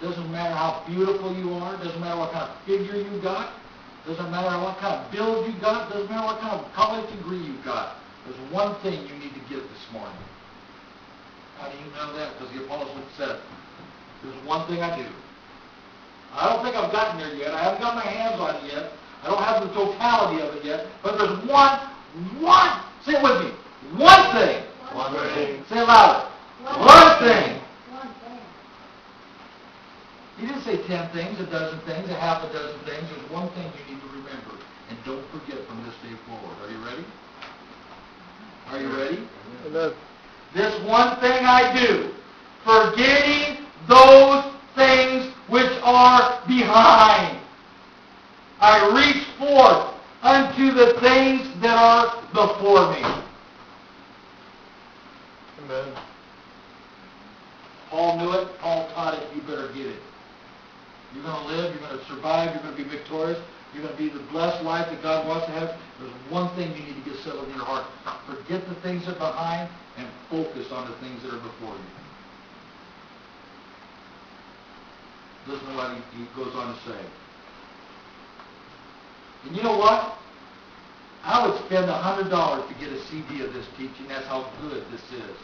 Doesn't matter how beautiful you are. Doesn't matter what kind of figure you got. Doesn't matter what kind of build you got. Doesn't matter what kind of college degree you got. There's one thing you need to get this morning. How do you know that? Because the apostle said, there's one thing I do. I don't think I've gotten there yet. I haven't got my hands on it yet. I don't have the totality of it yet. But there's one, say it with me, one thing. One thing. Say it louder. One thing. He didn't say 10 things, a dozen things, a half a dozen things. There's one thing you need to remember. And don't forget from this day forward. Are you ready? Are you ready? Amen. This one thing I do, forgetting those things which are behind. I reach forth unto the things that are before me. Amen. Paul knew it. Paul taught it. You better get it. You're going to live. You're going to survive. You're going to be victorious. You're going to be the blessed life that God wants to have. There's one thing you need to get settled in your heart. Forget the things that are behind and focus on the things that are before you. Listen to what he goes on to say. And you know what? I would spend $100 to get a CD of this teaching. That's how good this is.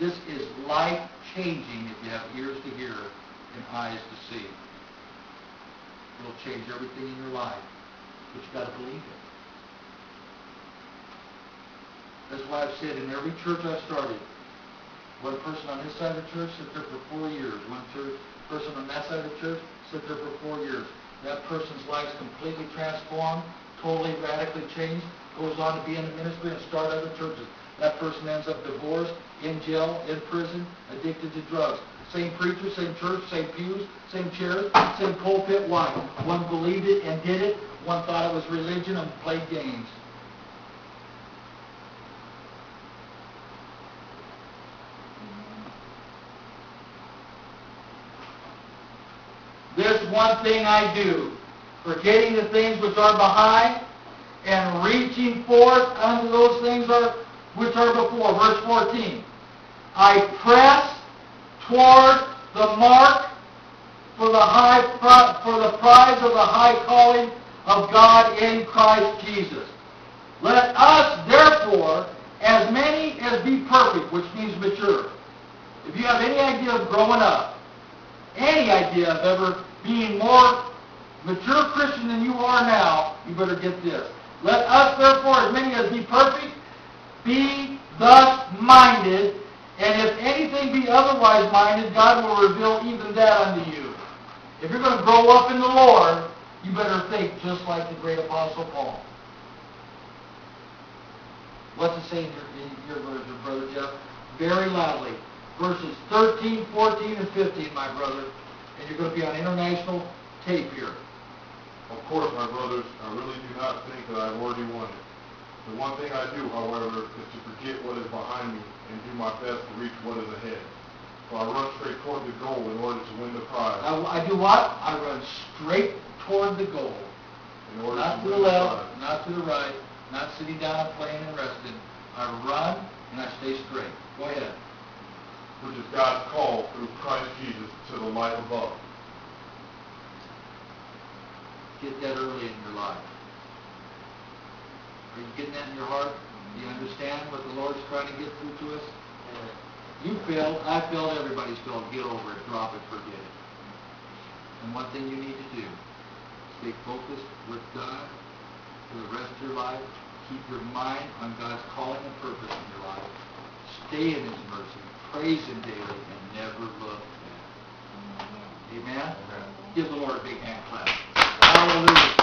This is life-changing if you have ears to hear and eyes to see. It'll change everything in your life. But you've got to believe it. That's why I've said in every church I've started, one person on this side of the church sit there for 4 years. One person on that side of the church sit there for 4 years. That person's life's completely transformed, totally, radically changed, goes on to be in the ministry and start other churches. That person ends up divorced, in jail, in prison, addicted to drugs. Same preacher, same church, same pews, same chairs, same pulpit. Why? One believed it and did it. One thought it was religion and played games. This one thing I do, forgetting the things which are behind and reaching forth unto those things which are before. Verse 14. I press toward the mark for the prize of the high calling of God in Christ Jesus. Let us, therefore, as many as be perfect, which means mature. If you have any idea of growing up, any idea of ever being more mature Christian than you are now, you better get this. Let us, therefore, as many as be perfect, be thus minded, and if anything be otherwise minded, God will reveal even that unto you. If you're going to grow up in the Lord, you better think just like the great Apostle Paul. What's it say in your version, Brother Jeff? Very loudly. Verses 13, 14, and 15, my brother. And you're going to be on international tape here. Of course, my brothers, I really do not think that I've already won it. The one thing I do, however, is to forget what is behind me and do my best to reach what is ahead. So I run straight toward the goal in order to win the prize. I do what? I run straight toward the goal. Not to the left, not to the right, not sitting down and playing and resting. I run and I stay straight. Go ahead. Which is God's call through Christ Jesus to the life above. Get that early in your life. Are you getting that in your heart? Do you understand what the Lord's trying to get through to us? You failed, I failed, everybody's failed. Get over it, drop it, forget it. And one thing you need to do, stay focused with God for the rest of your life. Keep your mind on God's calling and purpose in your life. Stay in His mercy. Praise Him daily and never look back. Amen? Give the Lord a big hand clap. Hallelujah.